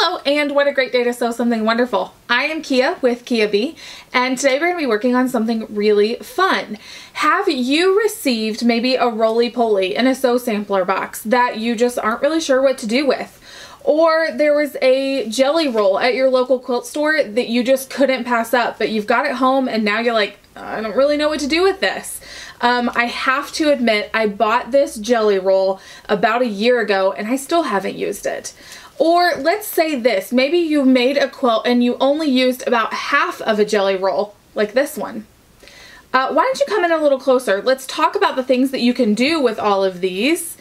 Hello, and what a great day to sew something wonderful. I am Kia with KeaBee, and today we're going to be working on something really fun. Have you received maybe a roly-poly in a sew sampler box that you just aren't really sure what to do with? Or there was a jelly roll at your local quilt store that you just couldn't pass up, but you've got it home and now you're like, I don't really know what to do with this. I have to admit, I bought this jelly roll about a year ago and I still haven't used it. Or let's say this, maybe you made a quilt and you only used about half of a jelly roll, like this one. Why don't you come in a little closer? Let's talk about the things that you can do with all of these.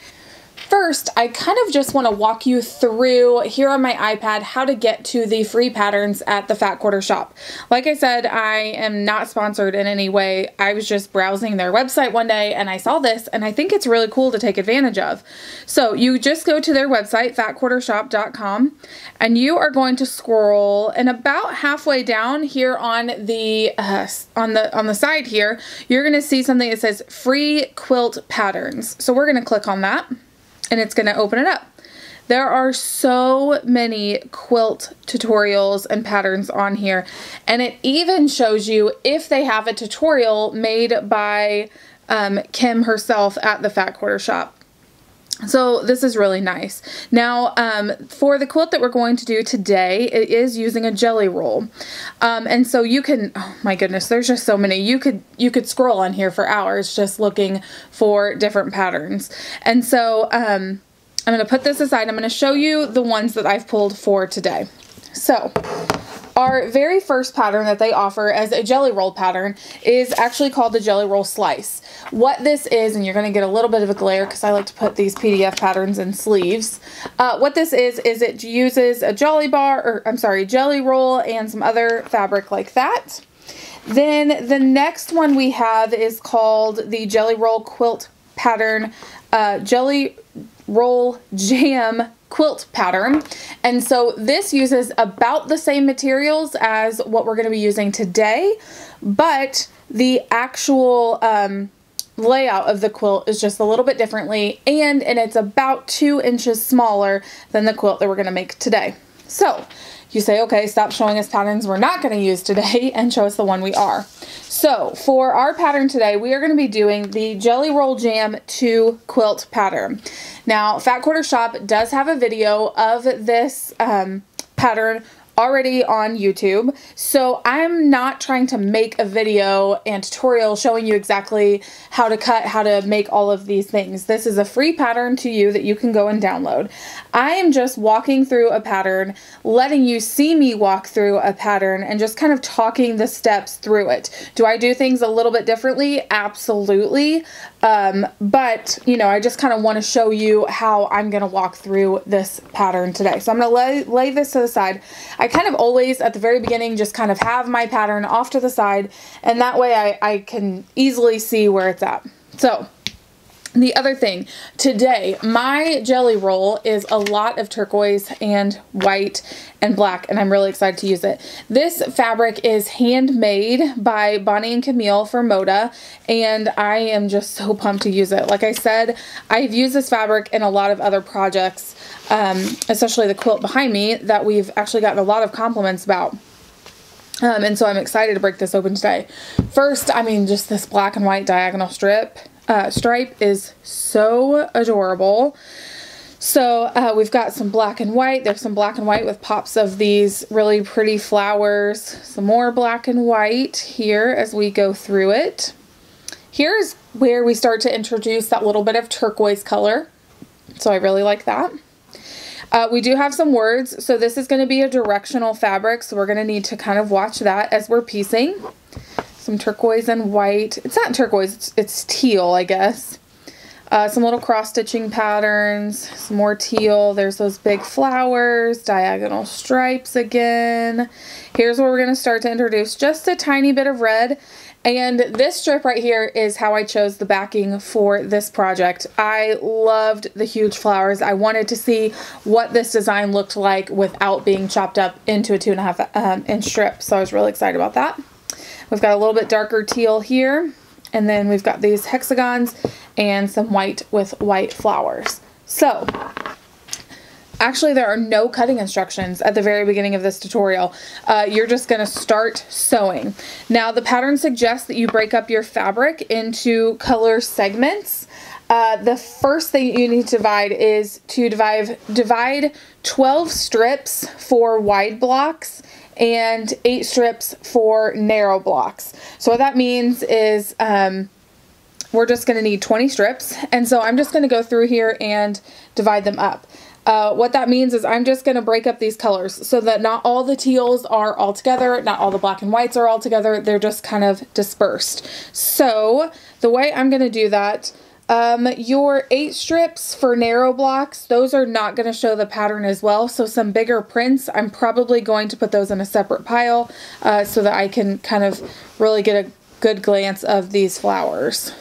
First, I kind of just want to walk you through here on my iPad how to get to the free patterns at the Fat Quarter shop. Like I said, I am not sponsored in any way. I was just browsing their website one day and I saw this and I think it's really cool to take advantage of. So you just go to their website, fatquartershop.com, and you are going to scroll, and about halfway down here on the side here, you're going to see something that says free quilt patterns. So we're going to click on that. And it's going to open it up. There are so many quilt tutorials and patterns on here, and it even shows you if they have a tutorial made by Kim herself at the Fat Quarter shop. So this is really nice. Now, for the quilt that we're going to do today, it is using a jelly roll. And so you can, oh my goodness, there's just so many. You could scroll on here for hours just looking for different patterns. And so I'm going to put this aside. I'm going to show you the ones that I've pulled for today. So our very first pattern that they offer as a jelly roll pattern is actually called the Jelly Roll Slice. What this is, and you're going to get a little bit of a glare because I like to put these PDF patterns in sleeves. What this is it uses a jelly roll and some other fabric like that. Then the next one we have is called the Jelly Roll Quilt Pattern, Jelly Roll Jam quilt pattern. And so this uses about the same materials as what we're going to be using today, but the actual layout of the quilt is just a little bit differently, and it's about 2 inches smaller than the quilt that we're going to make today. So you say, okay, stop showing us patterns we're not going to use today and show us the one we are. So for our pattern today, we are going to be doing the Jelly Roll Jam 2 quilt pattern. Now, Fat Quarter Shop does have a video of this pattern already on YouTube, so I'm not trying to make a video and tutorial showing you exactly how to cut, how to make all of these things. This is a free pattern to you that you can go and download. I am just walking through a pattern, letting you see me walk through a pattern, and just kind of talking the steps through it. Do I do things a little bit differently? Absolutely. But, you know, I just kind of want to show you how I'm going to walk through this pattern today. So I'm going to lay this to the side. I kind of always, at the very beginning, just kind of have my pattern off to the side, and that way I can easily see where it's at. So the other thing, today, my jelly roll is a lot of turquoise and white and black, and I'm really excited to use it. This fabric is handmade by Bonnie and Camille for Moda, and I am just so pumped to use it. Like I said, I've used this fabric in a lot of other projects, especially the quilt behind me that we've actually gotten a lot of compliments about. And so I'm excited to break this open today. First, I mean, just this black and white diagonal stripe is so adorable. So we've got some black and white. There's some black and white with pops of these really pretty flowers. Some more black and white here as we go through it. Here's where we start to introduce that little bit of turquoise color. So I really like that. We do have some words. So this is going to be a directional fabric. So we're going to need to kind of watch that as we're piecing. Some turquoise and white. It's not turquoise, it's teal, I guess. Some little cross-stitching patterns, some more teal. There's those big flowers, diagonal stripes again. Here's where we're going to start to introduce just a tiny bit of red. And this strip right here is how I chose the backing for this project. I loved the huge flowers. I wanted to see what this design looked like without being chopped up into a 2.5 inch strip. So I was really excited about that. We've got a little bit darker teal here, and then we've got these hexagons and some white with white flowers. So Actually, there are no cutting instructions at the very beginning of this tutorial. You're just going to start sewing. Now, the pattern suggests that you break up your fabric into color segments. The first thing you need to divide is to divide 12 strips for wide blocks and 8 strips for narrow blocks. So what that means is we're just going to need 20 strips. And so I'm just going to go through here and divide them up. What that means is I'm just going to break up these colors so that not all the teals are all together, not all the black and whites are all together, they're just kind of dispersed. So the way I'm going to do that, your 8 strips for narrow blocks, those are not going to show the pattern as well. So some bigger prints, I'm probably going to put those in a separate pile so that I can kind of really get a good glance of these flowers.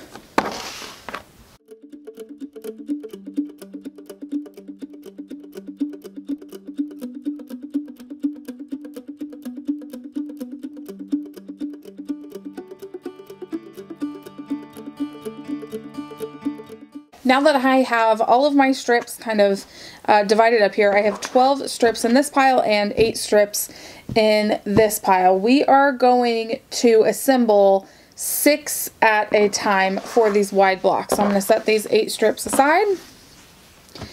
Now that I have all of my strips kind of divided up here, I have 12 strips in this pile and 8 strips in this pile. We are going to assemble 6 at a time for these wide blocks. So I'm going to set these 8 strips aside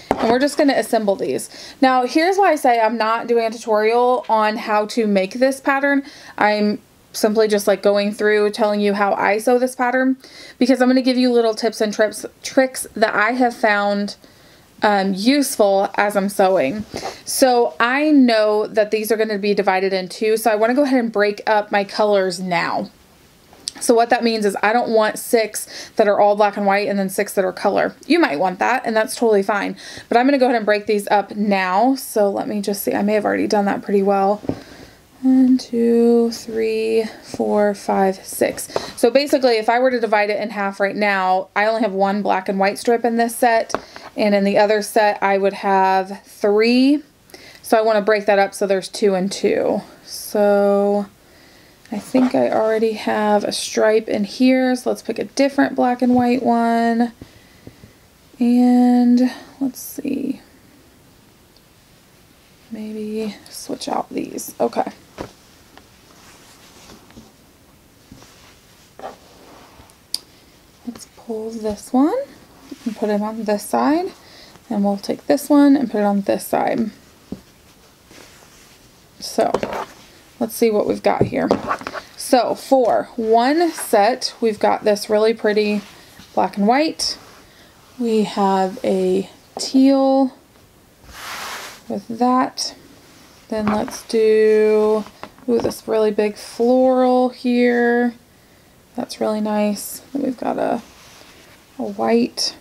and we're just going to assemble these. Now, here's why I say I'm not doing a tutorial on how to make this pattern. I'm simply just like going through telling you how I sew this pattern, because I'm going to give you little tips and tricks that I have found useful as I'm sewing. So I know that these are going to be divided in 2, so I want to go ahead and break up my colors now. So what that means is I don't want 6 that are all black and white and then 6 that are color. You might want that, and that's totally fine, but I'm going to go ahead and break these up now. So let me just see, I may have already done that pretty well. 1, 2, 3, 4, 5, 6. So basically, if I were to divide it in half right now, I only have 1 black and white strip in this set, and in the other set I would have 3. So I want to break that up so there's 2 and 2. So I think I already have a stripe in here, so let's pick a different black and white one. And let's see, maybe switch out these. Okay. Let's pull this one and put it on this side, and we'll take this one and put it on this side. So let's see what we've got here. So for one set, we've got this really pretty black and white. We have a teal with that. Then let's do, ooh, this really big floral here. That's really nice. Then we've got a white.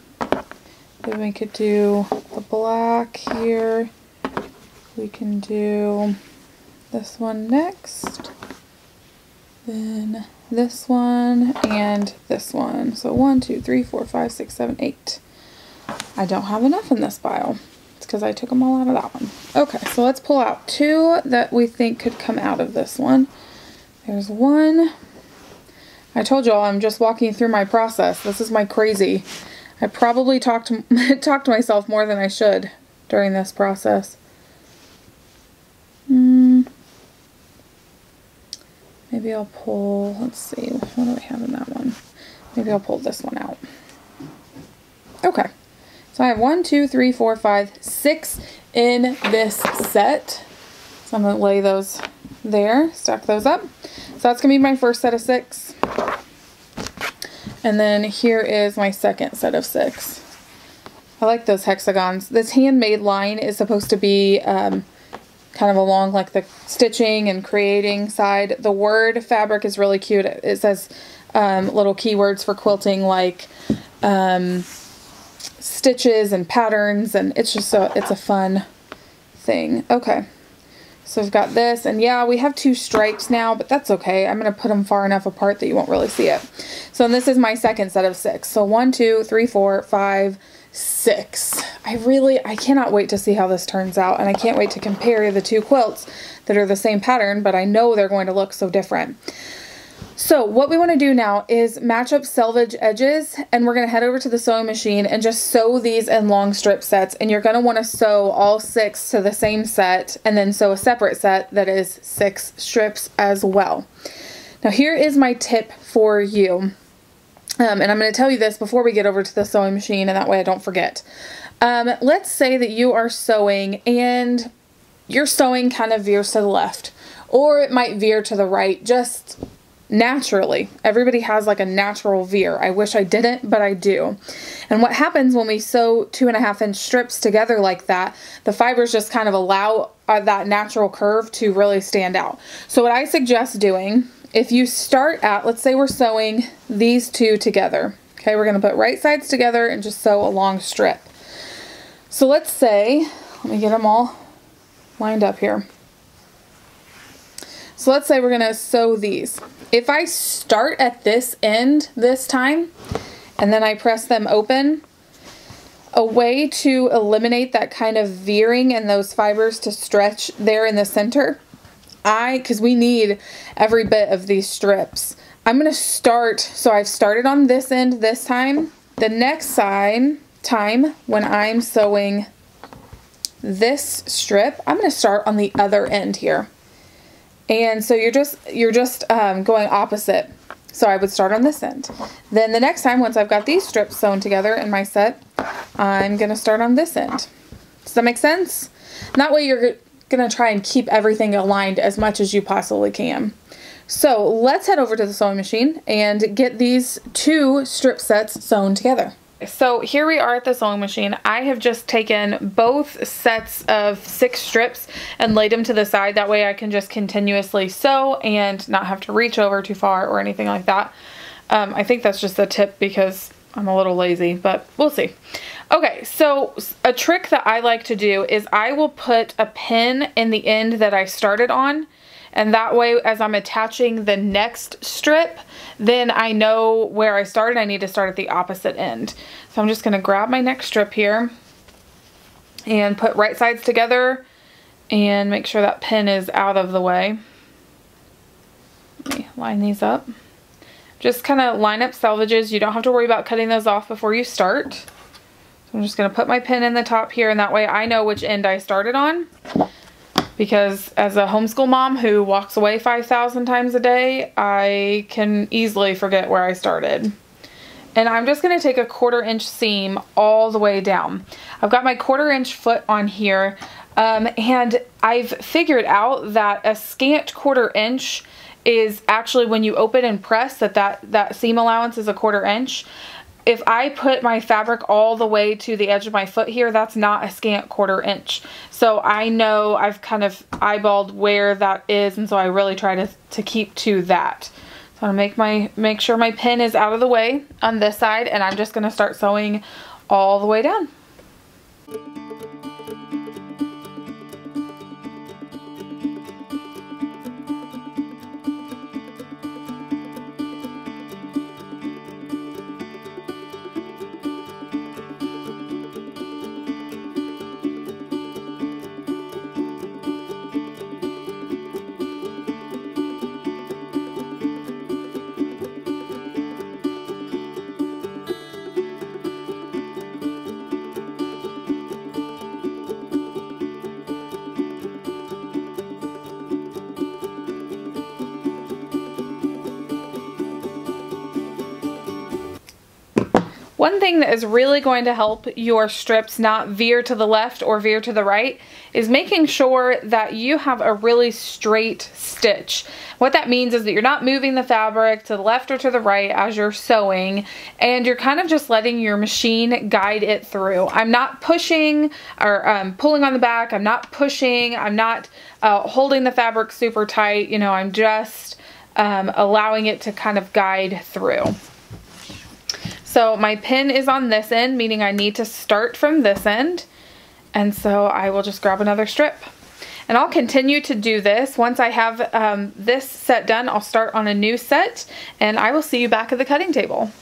Then we could do the black here. We can do this one next. Then this one and this one. So 1, 2, 3, 4, 5, 6, 7, 8. I don't have enough in this pile. It's because I took them all out of that one. Okay, so let's pull out 2 that we think could come out of this one. There's 1. I told y'all I'm just walking through my process. This is my crazy. I probably talk to myself more than I should during this process. Maybe I'll pull, let's see, what do we have in that one? Maybe I'll pull this one out. Okay, so I have 1, 2, 3, 4, 5, 6 in this set. So I'm going to lay those there, stack those up. So that's going to be my first set of 6. And then here is my second set of 6. I like those hexagons. This handmade line is supposed to be kind of along like the stitching and creating side. The word fabric is really cute. It says little keywords for quilting like stitches and patterns, and it's just it's a fun thing. Okay, so we've got this, and yeah, we have 2 stripes now, but that's okay. I'm going to put them far enough apart that you won't really see it. So this is my second set of 6. So 1, 2, 3, 4, 5, 6. I cannot wait to see how this turns out, and I can't wait to compare the 2 quilts that are the same pattern, but I know they're going to look so different. So what we want to do now is match up selvage edges, and we're going to head over to the sewing machine and just sew these in long strip sets. And you're going to want to sew all 6 to the same set and then sew a separate set that is 6 strips as well. Now here is my tip for you. And I'm going to tell you this before we get over to the sewing machine, and that way I don't forget. Let's say that you are sewing and your sewing kind of veers to the left, or it might veer to the right, just naturally. Everybody has like a natural veer. I wish I didn't, but I do. And what happens when we sew 2.5-inch strips together like that, the fibers just kind of allow that natural curve to really stand out. So what I suggest doing, if you start at, let's say we're sewing these 2 together. Okay, we're going to put right sides together and just sew a long strip. So let's say, let me get them all lined up here. So let's say we're going to sew these. If I start at this end this time, and then I press them open, a way to eliminate that kind of veering and those fibers to stretch there in the center, because we need every bit of these strips, I'm going to start, so I've started on this end this time. The next time when I'm sewing this strip, I'm going to start on the other end here. And so you're just going opposite. So I would start on this end. Then the next time, once I've got these strips sewn together in my set, I'm going to start on this end. Does that make sense? And that way you're going to try and keep everything aligned as much as you possibly can. So let's head over to the sewing machine and get these 2 strip sets sewn together. So here we are at the sewing machine. I have just taken both sets of 6 strips and laid them to the side. That way I can just continuously sew and not have to reach over too far or anything like that. I think that's just a tip because I'm a little lazy, but we'll see. Okay, so a trick that I like to do is I will put a pin in the end that I started on. And that way, as I'm attaching the next strip, then I know where I started. I need to start at the opposite end. So I'm just going to grab my next strip here and put right sides together and make sure that pin is out of the way. Let me line these up. Just kind of line up selvages. You don't have to worry about cutting those off before you start. So I'm just going to put my pin in the top here, and that way I know which end I started on. Because as a homeschool mom who walks away 5,000 times a day, I can easily forget where I started. And I'm just going to take a 1/4-inch seam all the way down. I've got my 1/4-inch foot on here, and I've figured out that a scant 1/4-inch is actually when you open and press that seam allowance is a 1/4-inch. If I put my fabric all the way to the edge of my foot here, that's not a scant 1/4-inch. So I know I've kind of eyeballed where that is, and so I really try to keep to that. So I'm gonna make sure my pin is out of the way on this side, and I'm just gonna start sewing all the way down. One thing that is really going to help your strips not veer to the left or veer to the right is making sure that you have a really straight stitch. What that means is that you're not moving the fabric to the left or to the right as you're sewing, and you're kind of just letting your machine guide it through. I'm not pushing or pulling on the back. I'm not pushing. I'm not holding the fabric super tight. You know, I'm just allowing it to kind of guide through. So my pin is on this end, meaning I need to start from this end. And so I will just grab another strip. And I'll continue to do this. Once I have this set done, I'll start on a new set, and I will see you back at the cutting table.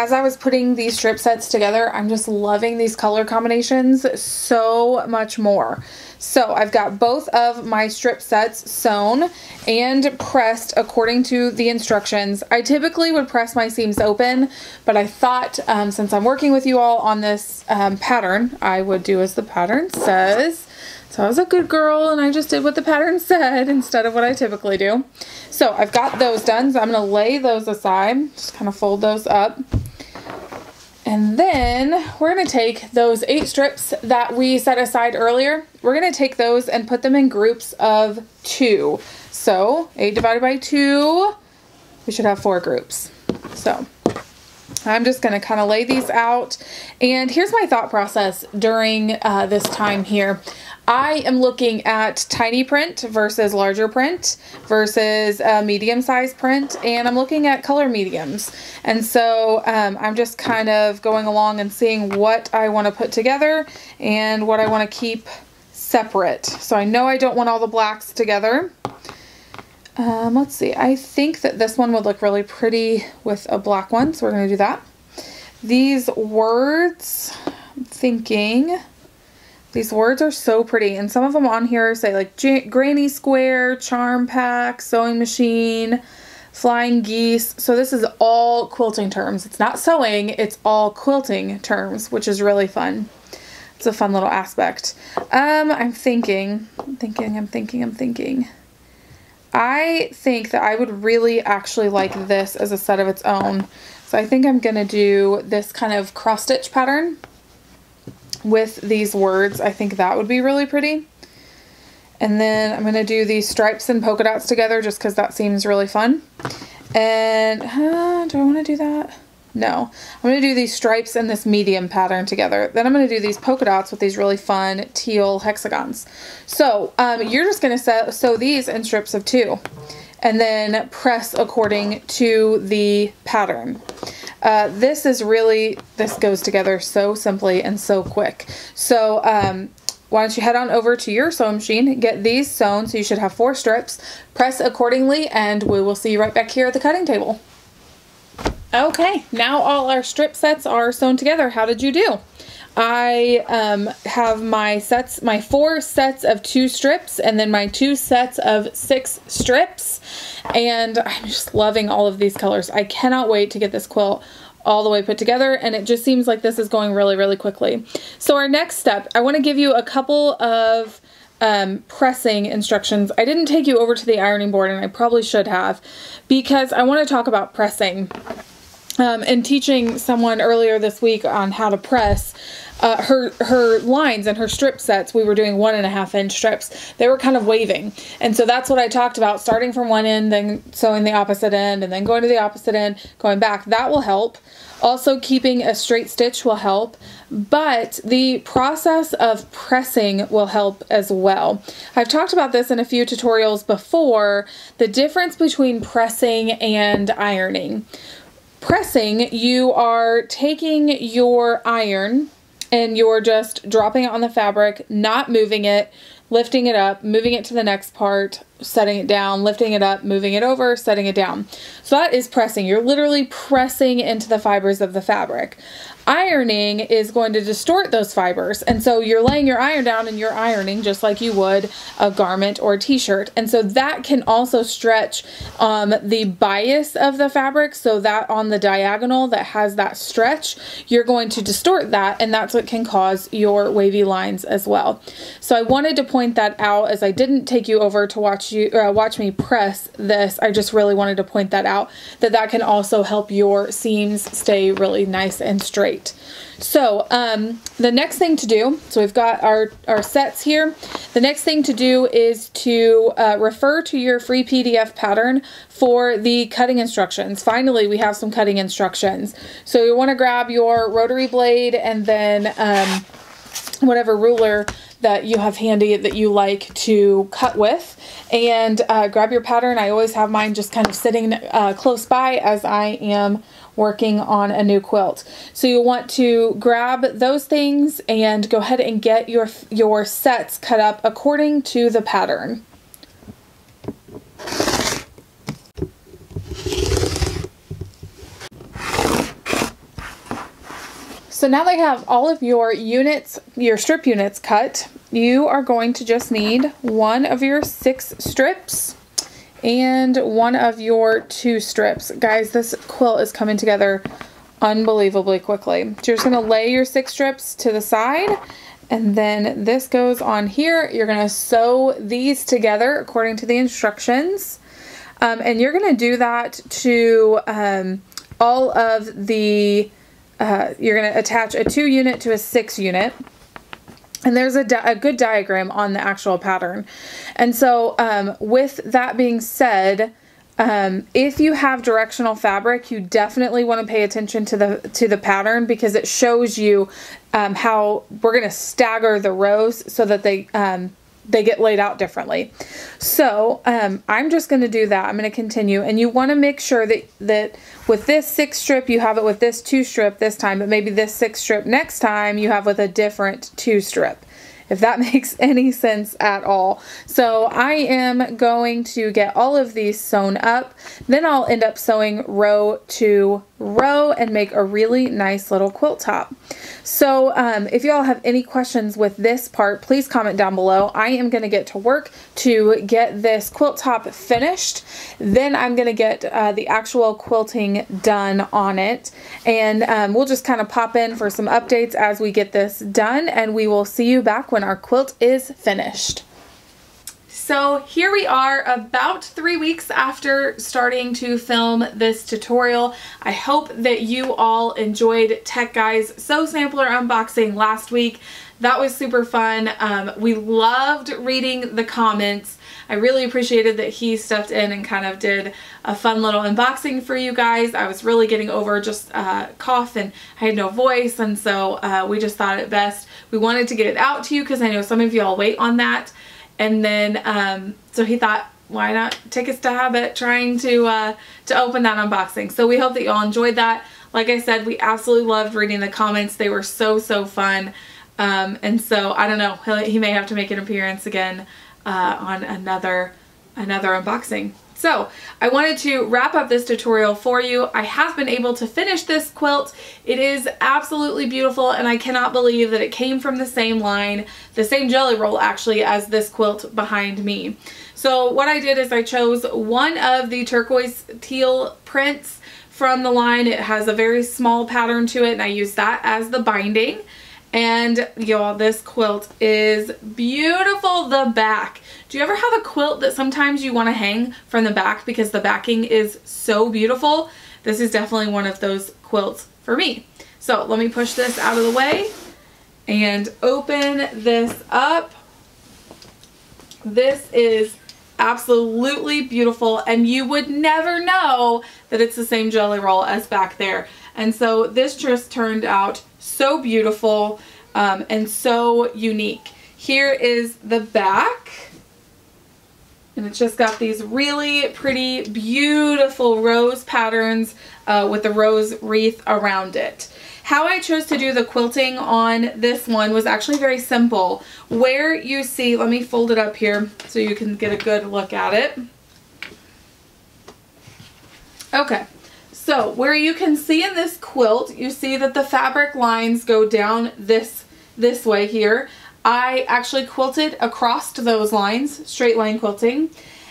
as I was putting these strip sets together, I'm just loving these color combinations so much more. So I've got both of my strip sets sewn and pressed according to the instructions. I typically would press my seams open, but I thought since I'm working with you all on this pattern, I would do as the pattern says. So I was a good girl and I just did what the pattern said instead of what I typically do. So I've got those done, so I'm going to lay those aside, just kind of fold those up. And then we're going to take those 8 strips that we set aside earlier. We're going to take those and put them in groups of 2. So 8 divided by 2, we should have 4 groups. So I'm just going to kind of lay these out. And here's my thought process during this time here. I am looking at tiny print versus larger print versus medium-sized print, and I'm looking at color mediums. And so I'm just kind of going along and seeing what I want to put together and what I want to keep separate. So I know I don't want all the blacks together. Let's see, I think that this one would look really pretty with a black one, so we're going to do that. These words, I'm thinking, these words are so pretty, and some of them on here say like granny square, charm pack, sewing machine, flying geese. So this is all quilting terms. It's not sewing, it's all quilting terms, which is really fun. It's a fun little aspect. I'm thinking. I think that I would really actually like this as a set of its own. So I think I'm gonna do this kind of cross stitch pattern with these words. I think that would be really pretty. And then I'm gonna do these stripes and polka dots together just because that seems really fun. And do I want to do that? No. I'm going to do these stripes and this medium pattern together. Then I'm going to do these polka dots with these really fun teal hexagons. So you're just going to sew these in strips of 2 and then press according to the pattern. This goes together so simply and so quick. So why don't you head on over to your sewing machine, get these sewn, so you should have 4 strips, press accordingly, and we will see you right back here at the cutting table. Okay, now all our strip sets are sewn together. How did you do? I have my 4 sets of 2 strips and then my 2 sets of 6 strips, and I'm just loving all of these colors. I cannot wait to get this quilt all the way put together, and it just seems like this is going really, really quickly. So our next step, I want to give you a couple of pressing instructions. I didn't take you over to the ironing board, and I probably should have, because I want to talk about pressing. And teaching someone earlier this week on how to press her lines and her strip sets, we were doing 1.5 inch strips. They were kind of waving, and so that's what I talked about, starting from one end, then sewing the opposite end, and then going to the opposite end, going back. That will help. Also, keeping a straight stitch will help, but the process of pressing will help as well. I've talked about this in a few tutorials before, the difference between pressing and ironing. Pressing, you are taking your iron and you're just dropping it on the fabric, not moving it, lifting it up, moving it to the next part, setting it down, lifting it up, moving it over, setting it down. So that is pressing. You're literally pressing into the fibers of the fabric. Ironing is going to distort those fibers, and so you're laying your iron down and you're ironing just like you would a garment or a t-shirt, and so that can also stretch the bias of the fabric, so that on the diagonal that has that stretch, you're going to distort that, and that's what can cause your wavy lines as well. So I wanted to point that out, as I didn't take you over to watch me press this. I just really wanted to point that out, that can also help your seams stay really nice and straight. So the next thing to do, so we've got our sets here. The next thing to do is to refer to your free PDF pattern for the cutting instructions. Finally, we have some cutting instructions. So you want to grab your rotary blade and then whatever ruler that you have handy that you like to cut with, and grab your pattern. I always have mine just kind of sitting close by as I am working on a new quilt. So you want to grab those things and go ahead and get your sets cut up according to the pattern. So now that you have all of your units, your strip units cut, you are going to just need one of your 6 strips and one of your 2 strips. Guys, this quilt is coming together unbelievably quickly. So you're just going to lay your 6 strips to the side, and then this goes on here. You're going to sew these together according to the instructions. And you're going to do that to all of the, you're going to attach a 2 unit to a 6 unit. And there's a good diagram on the actual pattern. And so with that being said, if you have directional fabric, you definitely want to pay attention to the pattern, because it shows you how we're going to stagger the rows so that they get laid out differently. So I'm just going to do that. I'm going to continue, and you want to make sure that with this 6 strip you have it with this 2 strip this time, but maybe this 6 strip next time you have with a different 2 strip, if that makes any sense at all. So I am going to get all of these sewn up, then I'll end up sewing row to row and make a really nice little quilt top. So if y'all have any questions with this part, please comment down below. I am going to get to work to get this quilt top finished. Then I'm going to get the actual quilting done on it, and we'll just kind of pop in for some updates as we get this done, and we will see you back when our quilt is finished. So here we are about 3 weeks after starting to film this tutorial. I hope that you all enjoyed Tech Guy's Sew Sampler unboxing last week. That was super fun. We loved reading the comments. I really appreciated that he stepped in and kind of did a fun little unboxing for you guys. I was really getting over just cough, and I had no voice, and so we just thought it best. We wanted to get it out to you because I know some of y'all wait on that. And then, so he thought, why not take a stab at trying to open that unboxing. So we hope that y'all enjoyed that. Like I said, we absolutely loved reading the comments. They were so fun. And so, I don't know, he may have to make an appearance again on another unboxing. So I wanted to wrap up this tutorial for you. I have been able to finish this quilt. It is absolutely beautiful, and I cannot believe that it came from the same line, the same jelly roll actually, as this quilt behind me. So what I did is I chose one of the turquoise teal prints from the line. It has a very small pattern to it, and I used that as the binding. And y'all, this quilt is beautiful. The back. Do you ever have a quilt that sometimes you want to hang from the back because the backing is so beautiful? This is definitely one of those quilts for me. So let me push this out of the way and open this up. This is absolutely beautiful, and you would never know that it's the same jelly roll as back there. And so this just turned out so beautiful and so unique. Here is the back, and it's just got these really pretty, beautiful rose patterns with the rose wreath around it. How I chose to do the quilting on this one was actually very simple. Where you see, let me fold it up here so you can get a good look at it. Okay. So where you can see in this quilt, you see that the fabric lines go down this way here. I actually quilted across those lines, straight line quilting.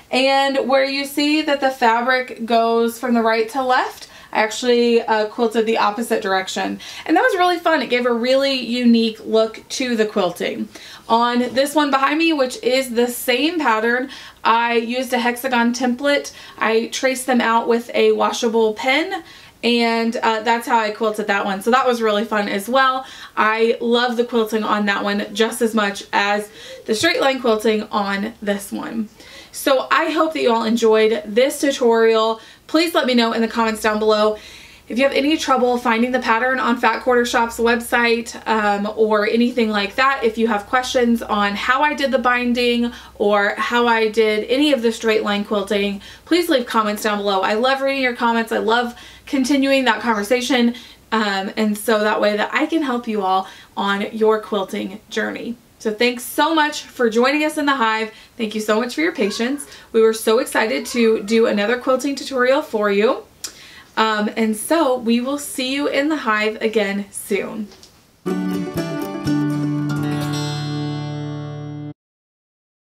And where you see that the fabric goes from the right to left, I actually quilted the opposite direction. And that was really fun. It gave a really unique look to the quilting. On this one behind me, which is the same pattern, I used a hexagon template. I traced them out with a washable pen, and that's how I quilted that one. So that was really fun as well. I love the quilting on that one just as much as the straight line quilting on this one. So I hope that you all enjoyed this tutorial. Please let me know in the comments down below if you have any trouble finding the pattern on Fat Quarter Shop's website or anything like that. If you have questions on how I did the binding or how I did any of the straight line quilting, please leave comments down below. I love reading your comments. I love continuing that conversation, and so that way that I can help you all on your quilting journey. So thanks so much for joining us in the Hive. Thank you so much for your patience. We were so excited to do another quilting tutorial for you. And so we will see you in the hive again soon.